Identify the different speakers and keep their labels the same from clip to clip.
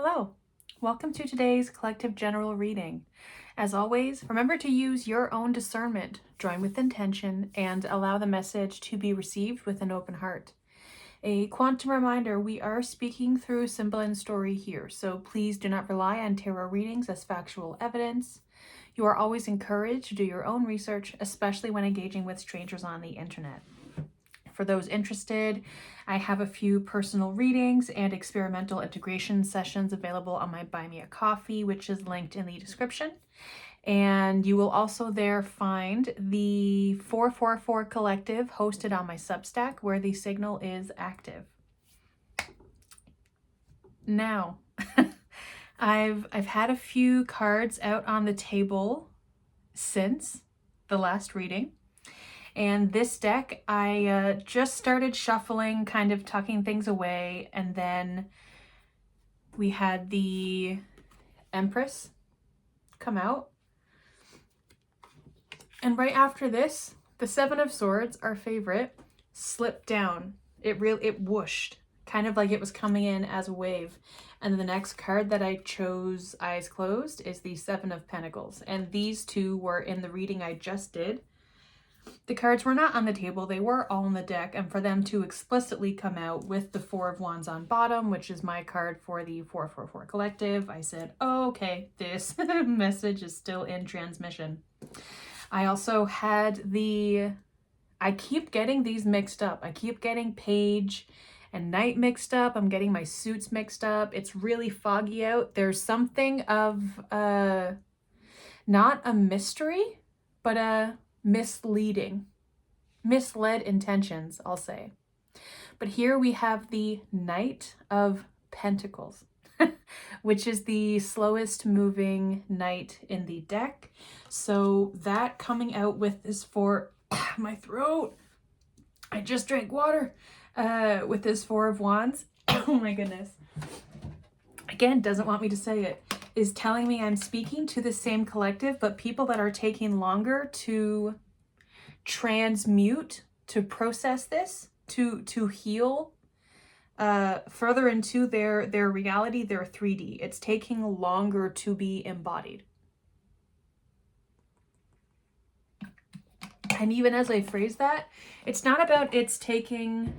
Speaker 1: Hello, welcome to today's collective general reading. As always, remember to use your own discernment, join with intention, and allow the message to be received with an open heart. A quantum reminder, we are speaking through symbol and story here, so please do not rely on tarot readings as factual evidence. You are always encouraged to do your own research, especially when engaging with strangers on the internet. For those interested, I have a few personal readings and experimental integration sessions available on my Buy Me a Coffee, which is linked in the description. And you will also there find the 444 Collective hosted on my Substack, where the signal is active. Now, I've had a few cards out on the table since the last reading. And this deck, I just started shuffling, kind of tucking things away, and then we had the Empress come out. And right after this, the Seven of Swords, our favorite, slipped down. It whooshed, kind of like it was coming in as a wave. And then the next card that I chose, eyes closed, is the Seven of Pentacles. And these two were in the reading I just did. The cards were not on the table, they were all in the deck, and for them to explicitly come out with the Four of Wands on bottom, which is my card for the 444 Collective, I said, oh, okay, this message is still in transmission. I also had I keep getting these mixed up. I keep getting Page and Knight mixed up. I'm getting my suits mixed up. It's really foggy out. There's something of, not a mystery, but a misled intentions, I'll say. But here we have the Knight of Pentacles, which is the slowest moving knight in the deck. So that coming out with this for my throat, I just drank water, with this Four of Wands. Oh my goodness. Again, doesn't want me to say it, is telling me I'm speaking to the same collective, but people that are taking longer to transmute, to process this, to heal further into their reality, their 3D. It's taking longer to be embodied. And even as I phrase that, it's not about it's taking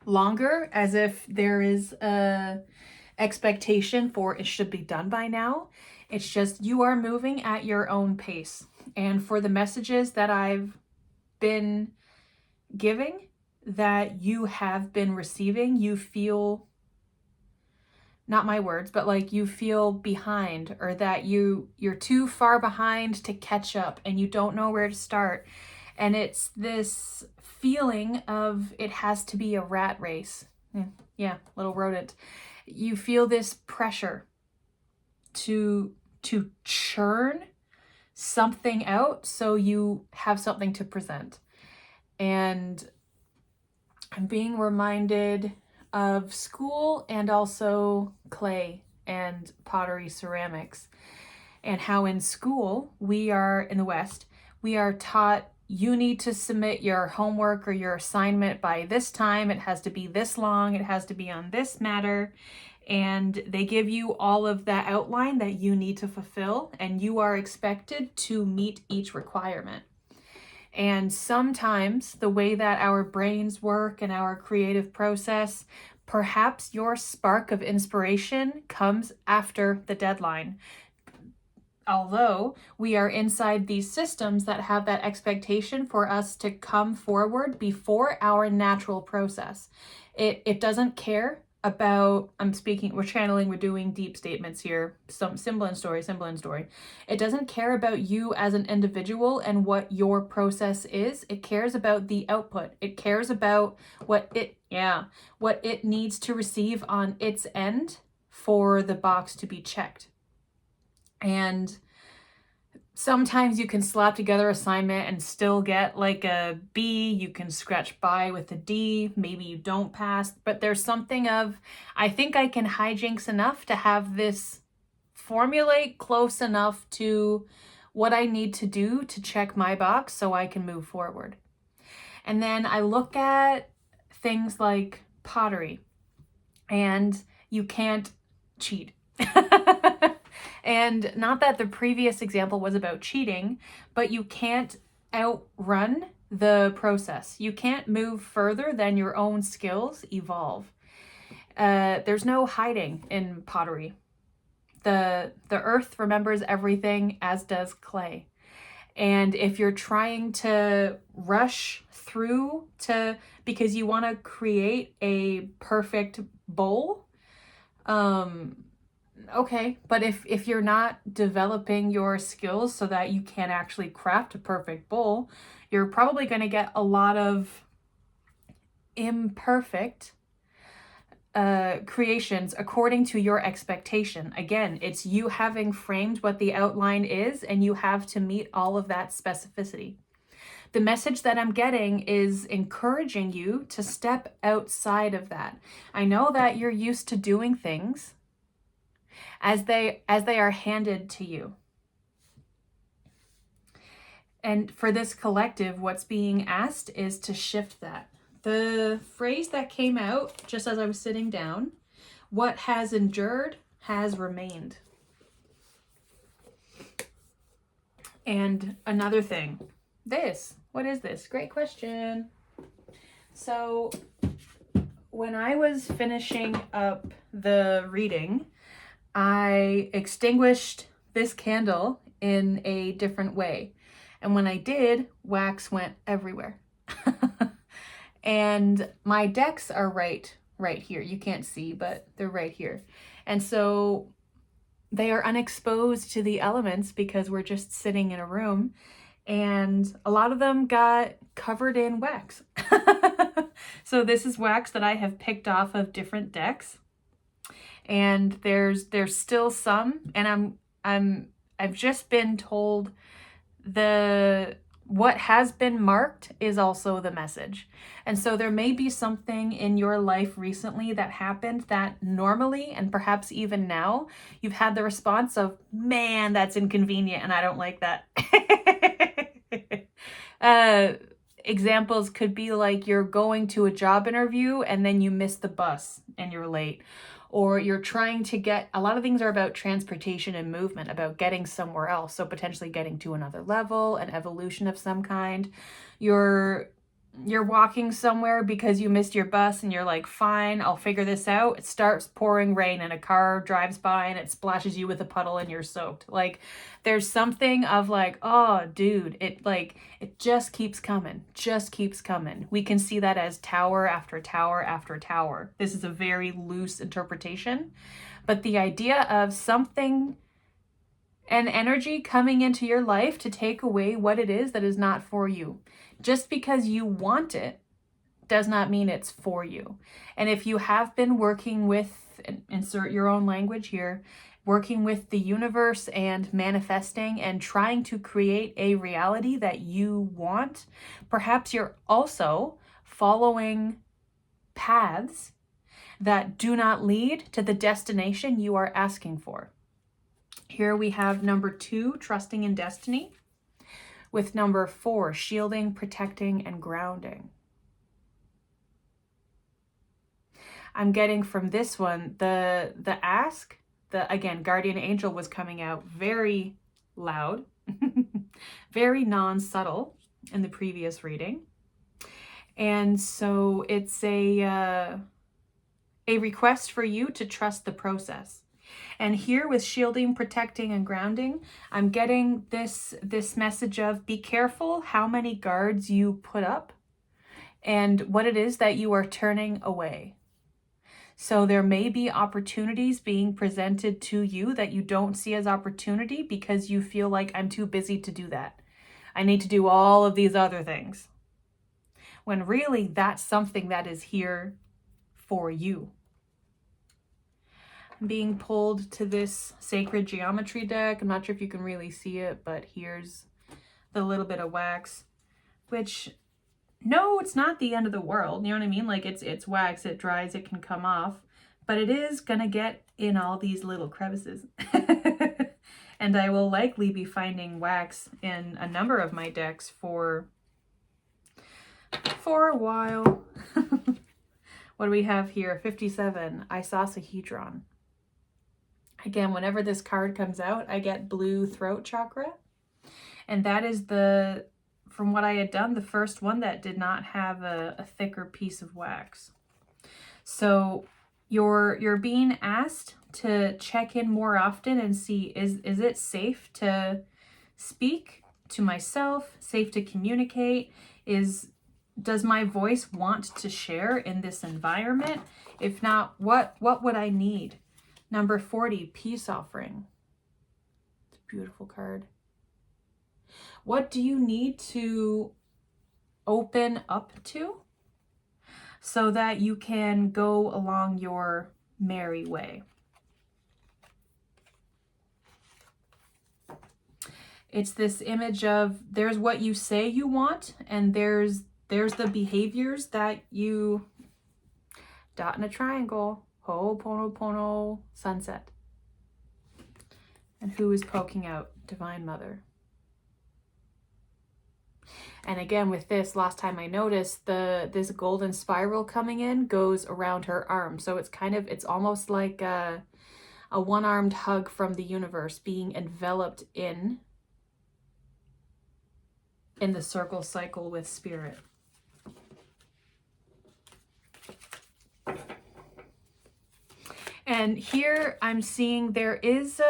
Speaker 1: longer as if there is a expectation for it should be done by now. It's just you are moving at your own pace. And for the messages that I've been giving, that you have been receiving, you feel, not my words, but like you feel behind, or that you're too far behind to catch up and you don't know where to start. And it's this feeling of it has to be a rat race. Yeah, little rodent. You feel this pressure to churn something out so you have something to present. And I'm being reminded of school and also clay and pottery, ceramics, and how in school, we are in the West, we are taught you need to submit your homework or your assignment by this time. It has to be this long. It has to be on this matter. And they give you all of that outline that you need to fulfill, and you are expected to meet each requirement. And sometimes the way that our brains work and our creative process, perhaps your spark of inspiration comes after the deadline. Although we are inside these systems that have that expectation for us to come forward before our natural process. It doesn't care about, we're channeling, we're doing deep statements here, some symbol and story. It doesn't care about you as an individual and what your process is. It cares about the output. It cares about what it needs to receive on its end for the box to be checked. And sometimes you can slap together assignment and still get like a B. You can scratch by with a D. Maybe you don't pass, but there's something of, I think I can hijinks enough to have this formulate close enough to what I need to do to check my box so I can move forward. And then I look at things like pottery, and you can't cheat. And not that the previous example was about cheating, but you can't outrun the process. You can't move further than your own skills evolve. There's no hiding in pottery. The earth remembers everything, as does clay. And if you're trying to rush through because you want to create a perfect bowl, okay, but if you're not developing your skills so that you can actually craft a perfect bowl, you're probably going to get a lot of imperfect creations according to your expectation. Again, it's you having framed what the outline is, and you have to meet all of that specificity. The message that I'm getting is encouraging you to step outside of that. I know that you're used to doing things as they are handed to you. And for this collective, what's being asked is to shift that. The phrase that came out just as I was sitting down, what has endured has remained. And another thing, what is this? Great question. So when I was finishing up the reading, I extinguished this candle in a different way. And when I did, wax went everywhere. And my decks are right here. You can't see, but they're right here. And so they are unexposed to the elements because we're just sitting in a room. And a lot of them got covered in wax. So this is wax that I have picked off of different decks. And there's still some, and I've just been told what has been marked is also the message. And so there may be something in your life recently that happened that normally, and perhaps even now, you've had the response of, man, that's inconvenient and I don't like that. Examples could be like you're going to a job interview and then you miss the bus and you're late. Or you're trying to get, a lot of things are about transportation and movement, about getting somewhere else. So potentially getting to another level, an evolution of some kind. You're walking somewhere because you missed your bus and you're like, fine, I'll figure this out. It starts pouring rain and a car drives by and it splashes you with a puddle and you're soaked. Like there's something of like, oh dude, it just keeps coming, We can see that as tower after tower after tower. This is a very loose interpretation, but the idea of something, an energy coming into your life to take away what it is that is not for you. Just because you want it does not mean it's for you. And if you have been working with, insert your own language here, working with the universe and manifesting and trying to create a reality that you want, perhaps you're also following paths that do not lead to the destination you are asking for. Here we have number 2, trusting in destiny, with number 4, shielding, protecting, and grounding. I'm getting from this one, the ask, again, guardian angel was coming out very loud, very non-subtle in the previous reading. And so it's a request for you to trust the process. And here with shielding, protecting, and grounding, I'm getting this message of be careful how many guards you put up and what it is that you are turning away. So there may be opportunities being presented to you that you don't see as opportunity because you feel like I'm too busy to do that. I need to do all of these other things. When really that's something that is here for you. I'm being pulled to this sacred geometry deck. I'm not sure if you can really see it, but here's the little bit of wax, which, no, it's not the end of the world. You know what I mean? Like it's wax, it dries, it can come off, but it is gonna get in all these little crevices. And I will likely be finding wax in a number of my decks for a while. What do we have here? 57, isosahedron. Again, whenever this card comes out, I get blue throat chakra. And that is from what I had done, the first one that did not have a thicker piece of wax. So you're being asked to check in more often and see, is it safe to speak to myself, safe to communicate? Does my voice want to share in this environment? If not, what would I need? Number 40, peace offering. It's a beautiful card. What do you need to open up to so that you can go along your merry way? It's this image of there's what you say you want, and there's the behaviors that you dot in a triangle. Ho'oponopono, sunset. And who is poking out? Divine Mother. And again, with this, last time I noticed, this golden spiral coming in goes around her arm. So it's almost like a one-armed hug from the universe being enveloped in the circle cycle with spirit. And here I'm seeing there is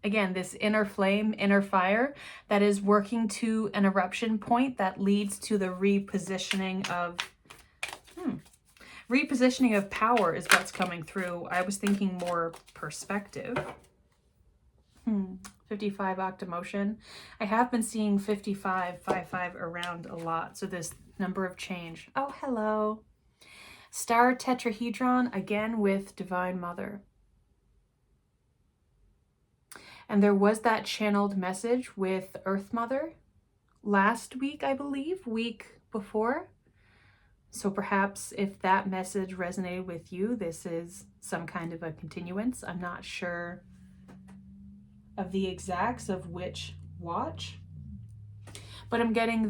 Speaker 1: again, this inner flame, inner fire that is working to an eruption point that leads to the repositioning of power is what's coming through. I was thinking more perspective. 55 octomotion. I have been seeing 55 around a lot. So this number of change. Oh, hello. Star tetrahedron, again with Divine Mother. And there was that channeled message with Earth Mother last week, I believe, week before. So perhaps if that message resonated with you, this is some kind of a continuance. I'm not sure of the exacts of which watch, but I'm getting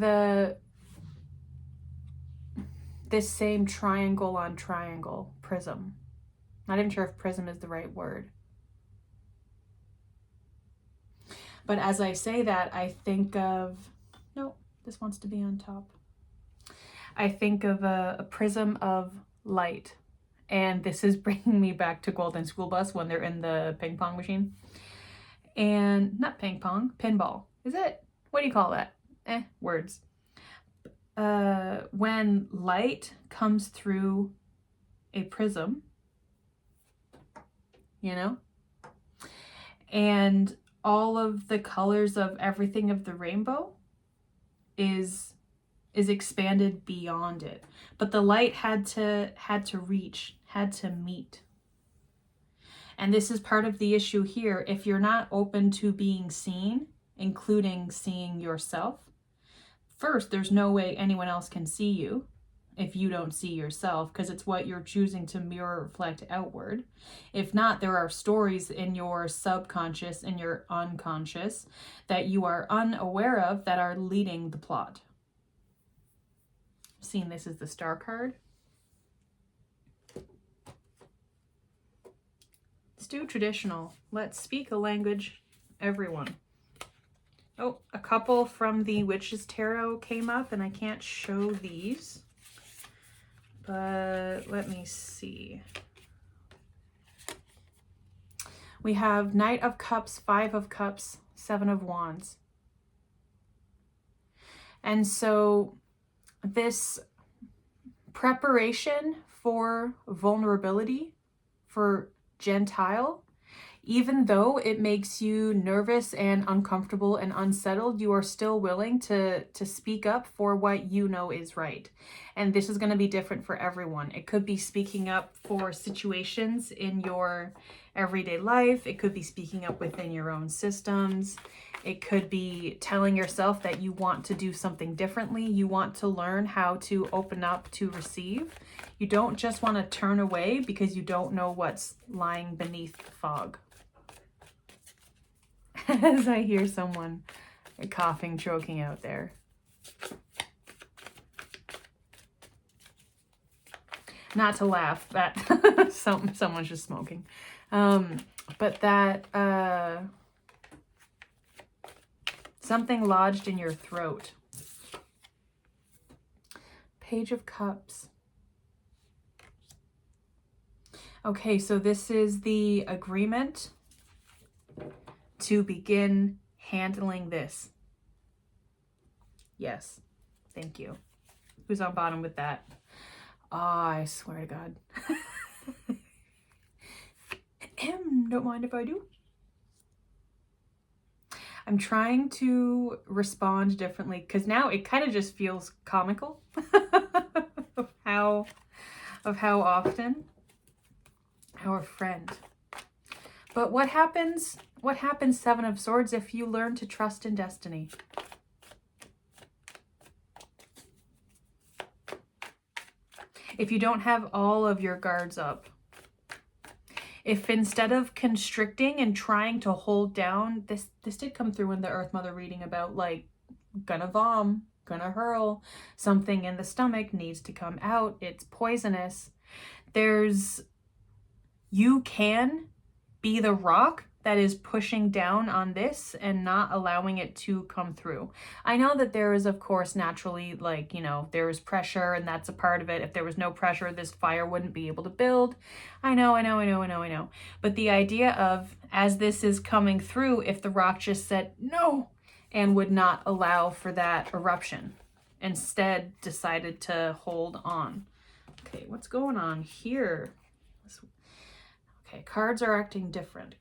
Speaker 1: this same triangle on triangle prism. Not even sure if prism is the right word. But as I say that, I think of, no, this wants to be on top. I think of a prism of light. And this is bringing me back to Golden School Bus when they're in the ping pong machine. And not ping pong, pinball. Is it? What do you call that? Words. When light comes through a prism, you know, and all of the colors of everything of the rainbow is expanded beyond it. But the light had to reach, had to meet. And this is part of the issue here. If you're not open to being seen, including seeing yourself, first, there's no way anyone else can see you if you don't see yourself, because it's what you're choosing to mirror, reflect outward. If not, there are stories in your subconscious, in your unconscious, that you are unaware of that are leading the plot. Seeing this as the star card. Let's do traditional. Let's speak a language, everyone. Oh, a couple from the Witch's Tarot came up, and I can't show these. But let me see. We have Knight of Cups, 5 of Cups, 7 of Wands. And so this preparation for vulnerability, for Gentile, even though it makes you nervous and uncomfortable and unsettled, you are still willing to speak up for what you know is right. And this is going to be different for everyone. It could be speaking up for situations in your everyday life. It could be speaking up within your own systems. It could be telling yourself that you want to do something differently. You want to learn how to open up to receive. You don't just want to turn away because you don't know what's lying beneath the fog. As I hear someone coughing, choking out there. Not to laugh, that someone's just smoking. But that something lodged in your throat. Page of Cups. Okay, so this is the agreement to begin handling this. Yes, thank you. Who's on bottom with that? Oh, I swear to God. Don't mind if I do. I'm trying to respond differently because now it kind of just feels comical of how often our friend. But what happens, Seven of Swords, if you learn to trust in destiny? If you don't have all of your guards up. If instead of constricting and trying to hold down, this did come through in the Earth Mother reading about like, gonna vom, gonna hurl, something in the stomach needs to come out, it's poisonous. You can be the rock that is pushing down on this and not allowing it to come through. I know that there is, of course, naturally, like, you know, there is pressure and that's a part of it. If there was no pressure, this fire wouldn't be able to build. I know. But the idea of, as this is coming through, if the rock just said no and would not allow for that eruption, instead decided to hold on. Okay, what's going on here? Okay, cards are acting different.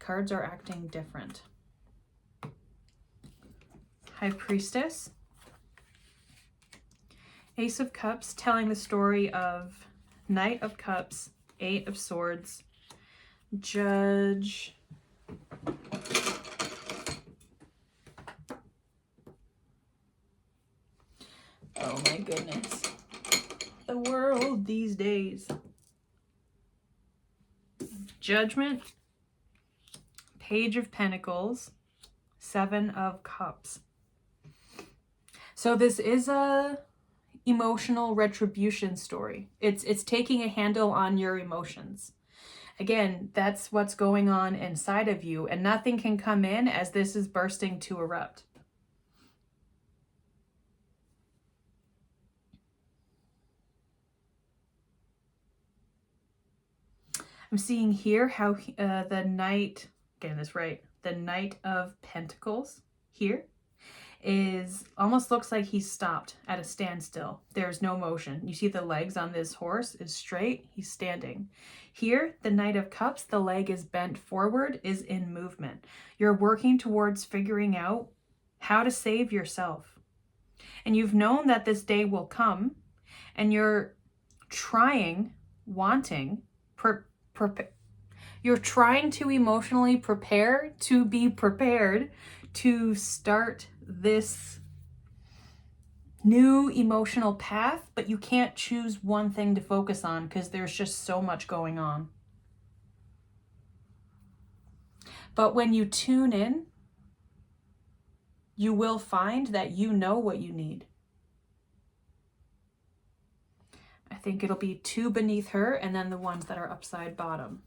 Speaker 1: High Priestess. Ace of Cups, telling the story of Knight of Cups, Eight of Swords, Judge. Oh my goodness. The world these days. Judgment, Page of Pentacles, Seven of Cups. So this is a emotional retribution story. It's taking a handle on your emotions. Again, that's what's going on inside of you, and nothing can come in as this is bursting to erupt. I'm seeing here how the Knight, getting this right, the Knight of Pentacles here is almost looks like he's stopped at a standstill. There's no motion. You see the legs on this horse is straight, he's standing. Here, the Knight of Cups, the leg is bent forward, is in movement. You're working towards figuring out how to save yourself. And you've known that this day will come, and you're trying, wanting, you're trying to emotionally prepare to be prepared to start this new emotional path, but you can't choose one thing to focus on because there's just so much going on. But when you tune in, you will find that you know what you need. I think it'll be two beneath her and then the ones that are upside bottom.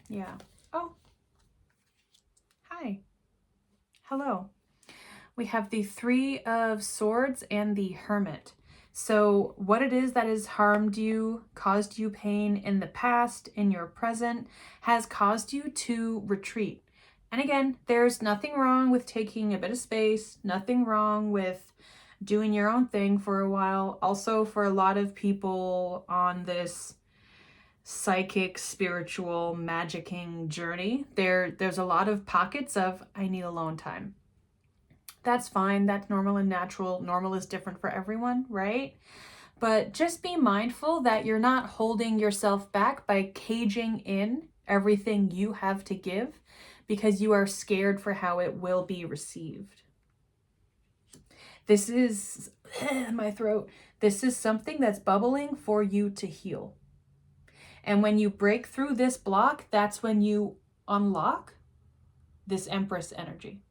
Speaker 1: Yeah. Oh. Hi. Hello. We have the Three of Swords and the Hermit. So what it is that has harmed you, caused you pain in the past, in your present, has caused you to retreat. And again, there's nothing wrong with taking a bit of space, nothing wrong with doing your own thing for a while. Also, for a lot of people on this psychic, spiritual, magicking journey, there's a lot of pockets of, I need alone time. That's fine. That's normal and natural. Normal is different for everyone, right? But just be mindful that you're not holding yourself back by caging in everything you have to give because you are scared for how it will be received. This is, my throat, this is something that's bubbling for you to heal. And when you break through this block, that's when you unlock this Empress energy.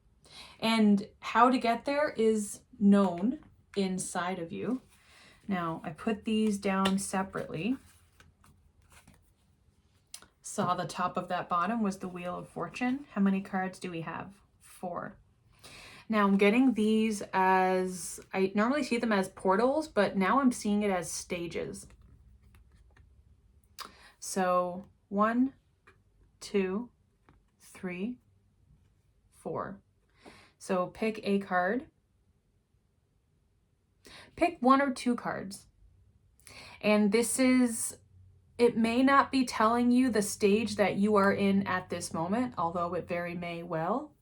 Speaker 1: And how to get there is known inside of you. Now, I put these down separately. Saw the top of that bottom was the Wheel of Fortune. How many cards do we have? 4. Now I'm getting these as, I normally see them as portals, but now I'm seeing it as stages. So 1, 2, 3, 4. So pick a card. Pick 1 or 2 cards. And this is, it may not be telling you the stage that you are in at this moment, although it very may well.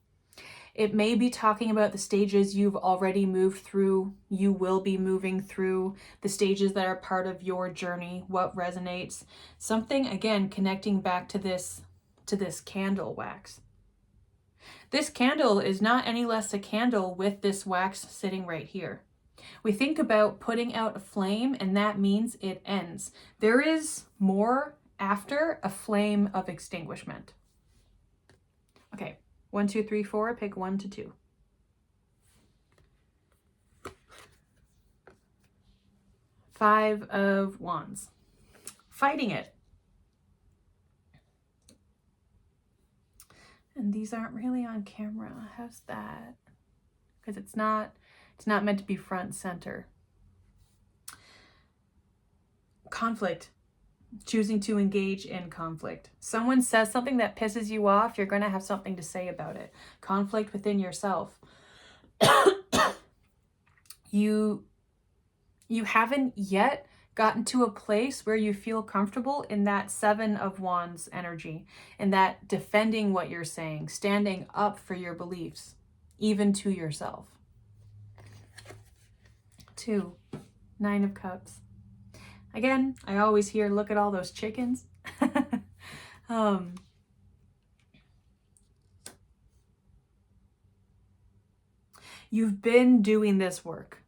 Speaker 1: It may be talking about the stages you've already moved through, you will be moving through, the stages that are part of your journey, what resonates. Something, again, connecting back to this candle wax. This candle is not any less a candle with this wax sitting right here. We think about putting out a flame, and that means it ends. There is more after a flame of extinguishment. Okay. 1, 2, 3, 4, pick 1 to 2. 5 of Wands. Fighting it. And these aren't really on camera. How's that? Because it's not meant to be front and center. Conflict. Choosing to engage in conflict. Someone says something that pisses you off, you're going to have something to say about it. Conflict within yourself. You haven't yet gotten to a place where you feel comfortable in that 7 of Wands energy, in that defending what you're saying, standing up for your beliefs, even to yourself. 2, 9 of Cups. Again, I always hear, look at all those chickens. You've been doing this work.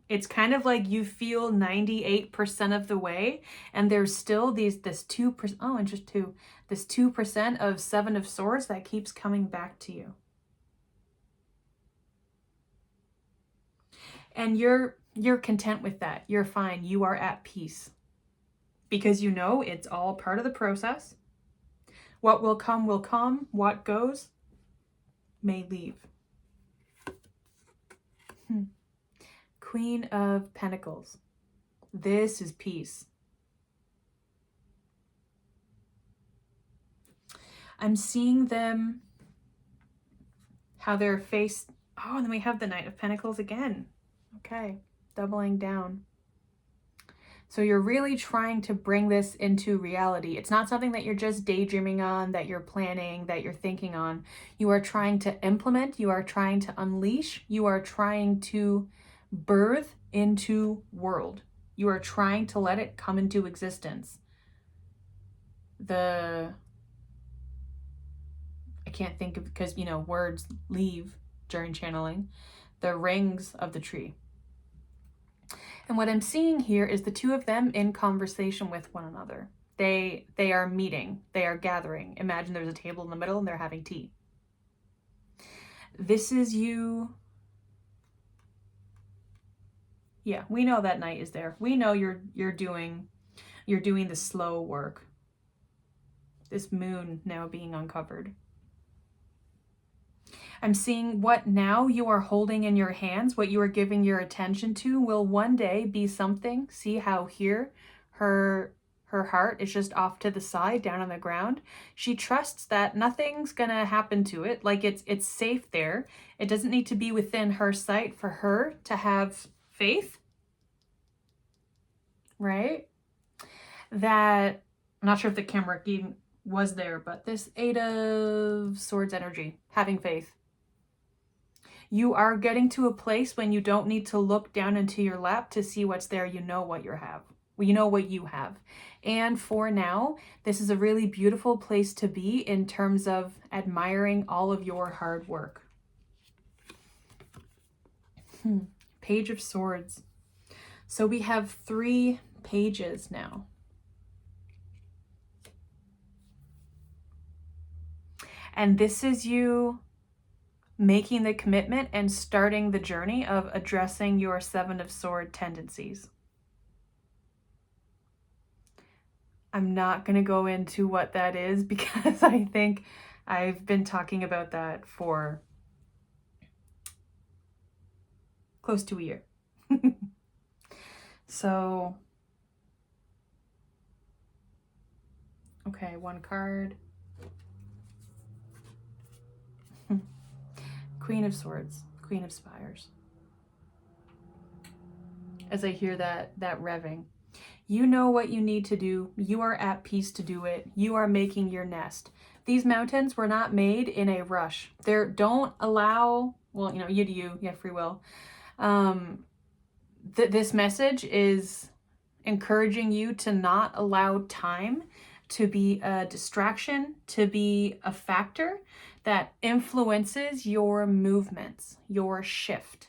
Speaker 1: It's kind of like you feel 98% of the way, and there's still this 2%, oh, and just 2, this 2% of 7 of Swords that keeps coming back to you. And you're content with that. You're fine. You are at peace. Because you know it's all part of the process. What will come will come. What goes may leave. Queen of Pentacles. This is peace. I'm seeing them, how they're faced. Oh, and then we have the Knight of Pentacles again. Okay, doubling down. So you're really trying to bring this into reality. It's not something that you're just daydreaming on, that you're planning, that you're thinking on. You are trying to implement, you are trying to unleash, you are trying to birth into world. You are trying to let it come into existence. I can't think of, because, you know, words leave during channeling. The rings of the tree. And what I'm seeing here is the 2 of them in conversation with one another. They are meeting, they are gathering. Imagine there's a table in the middle and they're having tea. This is you. Yeah, we know that Knight is there. We know you're doing the slow work. This moon now being uncovered. I'm seeing what now you are holding in your hands, what you are giving your attention to will one day be something. See how here her heart is just off to the side, down on the ground. She trusts that nothing's gonna happen to it. Like it's safe there. It doesn't need to be within her sight for her to have faith. Right? That, I'm not sure if the camera even was there, but this 8 of Swords energy, having faith. You are getting to a place when you don't need to look down into your lap to see what's there. You know what you have. You know what you have. And for now, this is a really beautiful place to be in terms of admiring all of your hard work. Page of Swords. So we have 3 pages now. And this is you making the commitment and starting the journey of addressing your 7 of Swords tendencies. I'm not going to go into what that is because I think I've been talking about that for close to a year. So, okay, one card. Queen of Swords, Queen of Spires. As I hear that revving, you know what you need to do. You are at peace to do it. You are making your nest. These mountains were not made in a rush. Don't allow, well, you know, you have free will. This message is encouraging you to not allow time to be a distraction, to be a factor that influences your movements, your shift.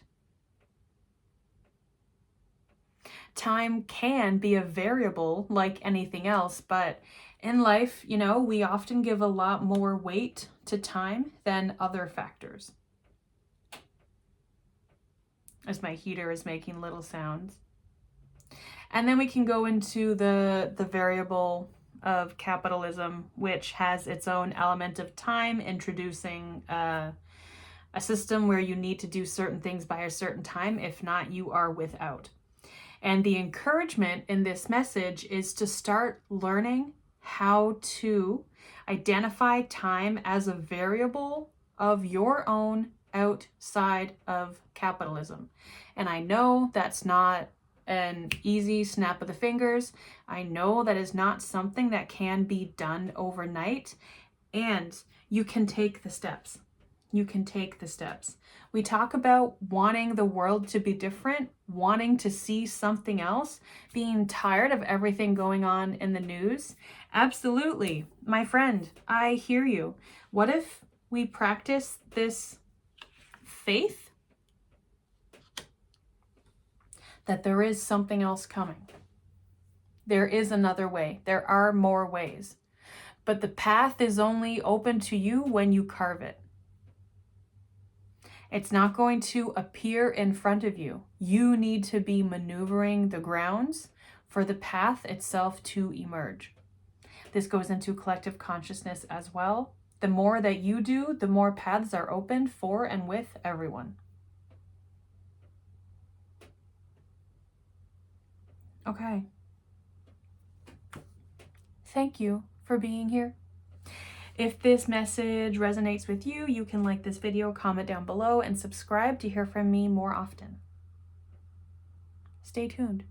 Speaker 1: Time can be a variable like anything else, but in life, you know, we often give a lot more weight to time than other factors. As my heater is making little sounds. And then we can go into the variable of capitalism, which has its own element of time, introducing a system where you need to do certain things by a certain time. If not, you are without. And the encouragement in this message is to start learning how to identify time as a variable of your own outside of capitalism. And I know that's not an easy snap of the fingers. I know that is not something that can be done overnight, and you can take the steps. You can take the steps. We talk about wanting the world to be different, wanting to see something else, being tired of everything going on in the news. Absolutely. My friend, I hear you. What if we practice this faith that there is something else coming? There is another way. There are more ways. But the path is only open to you when you carve it. It's not going to appear in front of you. You need to be maneuvering the grounds for the path itself to emerge. This goes into collective consciousness as well. The more that you do, the more paths are opened for and with everyone. Okay. Thank you for being here. If this message resonates with you, you can like this video, comment down below, and subscribe to hear from me more often. Stay tuned.